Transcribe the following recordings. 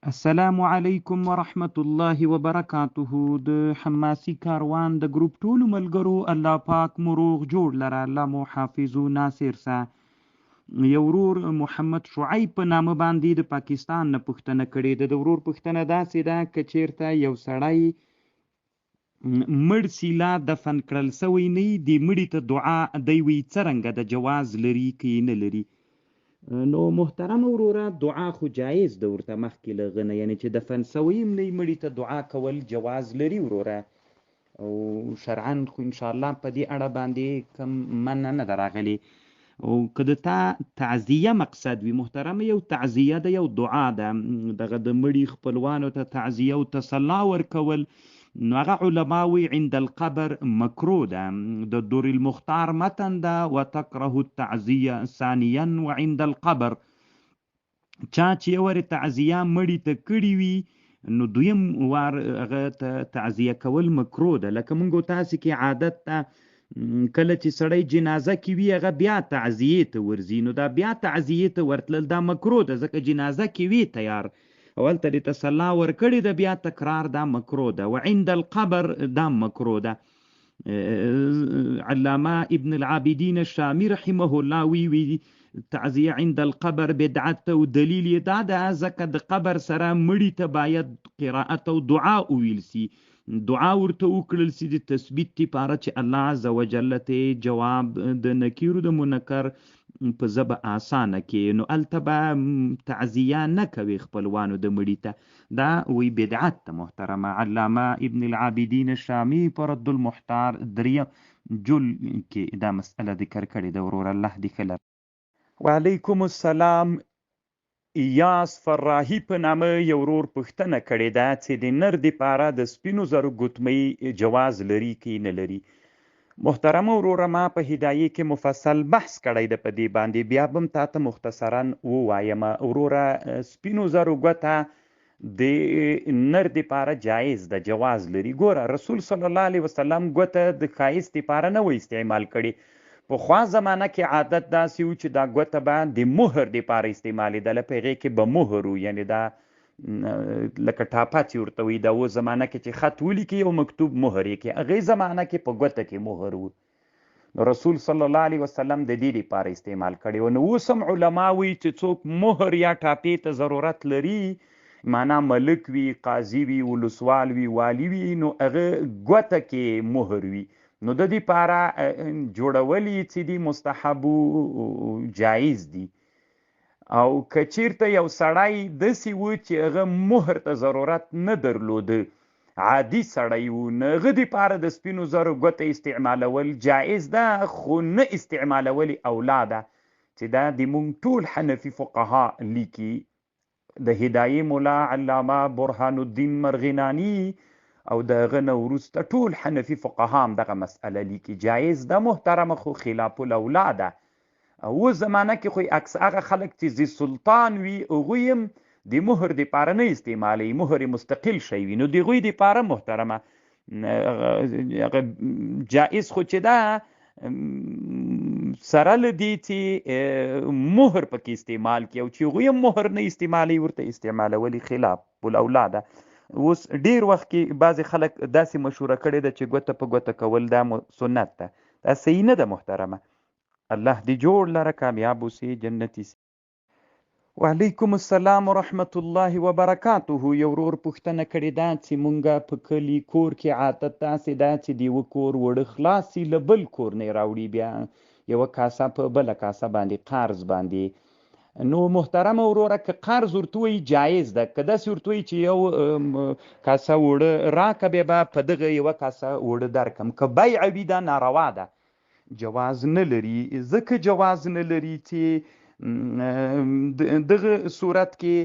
السلام علیکم ورحمت الله وبرکاته. د حماسي کاروان د ګروپ ټولو ملګرو الله پاک مو روغ جوړ لره، الله مو حافظو ناصر سه. یو ورور محمد شعیب په نامه باندې د پاکستان نه پوښتنه کړې ده. د ورور پوښتنه داسې ده که چیرته یو سړی مړ سي لا دفن کړل سوی نه وي، دې مړي ته دعا دی وی څرنګه د جواز لري که یې نه لري؟ نو محترم وروره، دعا خو جایز ده ورته مخکې له هغه نه، یعنې چې دفن سوی هم نه مړي ته دعا کول جواز لري وروره، او شرعا خو انشاءالله په دې اړه باندې کوم منع نه ده راغلې. او که د تا تعزیه مقصد وي محترم، یو تعزیه ده، یو دعا ده، دغه د مړي خپلوانو ته تعزیه او تسلا ورکول، نو هغه علماوی عند القبر مکروه ده. د دور المختار متن ده وتکره التعزیه ثانیا وعند القبر. چا چې یو وارې تعزیه مړي ته کړي وي نو دویم وار هغه ته تعزیه کول مکروه ده. لکه موږ تاسې کې عادت ته کله چې سړی جنازه کې وي هغه بیا تعزیې ته ورځي، نو دا بیا تعزیې ته ورتلل دا مکروه ده، ځکه جنازه کې وي تیار اول ته دې تسلا ورکړې ده، بیا تکرار دا مکروه ده. وعند القبر دا مکروه ده. علامه ابن العابدین الشامی رحمه الله وی تعزیه عند القبر بدعت، او دلیل یې دا ده ځکه د قبر سره مړي ته باید قرائت او دعا وویل سي، دعا ورته وکړل سي د تثبیت لپاره چې الله عز وجل ته جواب د نکیر د منکر په ژبه اسانه کې، نو هلته به تعزیه نه کوي خپلوانو د مړي ته، دا وی بدعت ته. محترمه علامه ابن العابدین الشامی په رد المحتار دریم جل کې دا مسئله ذکر کړې ده ورور، الله دې ښه لره. وعلیکم السلام. ایاس فراهی په نامه یو ورور پوښتنه کړې ده چې د نر دپاره د سپینو زرو ګوتمۍ جواز لري که نه لري؟ محترم وروره، ما په هدایې کې مفصل بحث کړی ده په دې باندې، بیا به م تا ته مختصرا ووایم. وروره، سپینو زرو ګوته د نر دپاره جایز ده، جواز لري. ګوره رسول صلی الله علیه وسلم ګوته د ښایست دپاره نه و استعمال کړي. پخوا زمانه کې عادت داسې و چې دا ګوته به د مهر دپاره استعمالېدله، په هغې کې به مهر و، یعنې دا لکه ټاپه چې ورته وایي، دا اوس زمانه کې چې خط ولیکي او مکتوب مهر یې کړي، هغې زمانه کې په ګوته کې مهر و. نو رسول صلی الله علیه وسلم د دې دپاره استعمال کړی و. نو اوس هم علما وایي چې څوک مهر یا ټاپې ته ضرورت لري، معنا ملک وي، قاضي وي، ولسوال وي، والی وي، نو هغه ګوته کې مهر وي، نو د دې پاره جوړول یې چې دي مستحب جایز دي. او که چیرته یو سړی داسې و چې هغه مهر ته ضرورت نه درلوده، عادي سړی و، نو هغه دپاره د سپینو زرو ګوته استعمالول جایز ده، خو نه استعمالول اولا ده، چې دا د مونږ ټول حنفي فقها لیکي، د هدایې مولا علامه برهان الدین مرغنانی او د هغه نه وروسته ټول حنفي فقها هم دغه مسئله لیکي، جایز ده محترمه، خو خلاف الاولا ده. اوس زمانه کې خو عکس هغه خلک چې ذي سلطان وي هغوی هم د مهر دپاره نه استعمالوي، مهر مستقل شی وي، نو د هغوی دپاره محترمه هغه جایز، خو چې ده سره له دې چې مهر پکې استعمال کړي، او چې هغوی هم مهر نه استعمالوي ورته استعمالولي خلاف الاولا ده. اوس ډیر وخت کې بعضې خلک داسې مشوره کړې ده چې ګوته په ګوته کول دا سنت ده، دا صحیح نه ده محترمه. الله دې جوړ لره، کامیاب اوسې، جنتي سي. وعلیکم السلام ورحمت الله وبرکاته. یو ورور پوښتنه کړې ده چې مونږ په کلي کور کې عادت داسې ده چې د یوه کور وړه خلاص سي له بل کور نه یې راوړي، بیا یوه کاسه په بله کاسه باندې قرض باندې. نو محترمه وروره، که قرض ورته وایي جایز ده، که داسې ورته وایي چې یو کاسه اوړه راکه بیا به په دغه یوه کاسه اوړه درکم، که بیع وي دا ناروا ده، جواز نه لري. ځکه جواز نه لري چې دغه صورت کې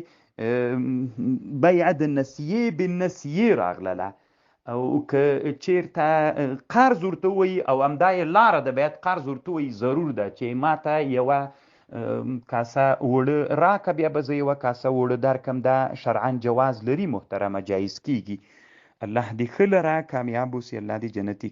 بیع د نسیې بالنسیې راغلله، او که چیرته قرض ورته وایي او همدا یې لاره ده، باید قرض ورته وایي ضرور ده چې ما ته یوه کاسه اوړه راکه بیا به زه یوه کاسه اوړه درکم، دا شرعا جواز لري محترمه، جایز کیږي. الله دې ښه لره، کامیاب اوسې، الله دې جنتي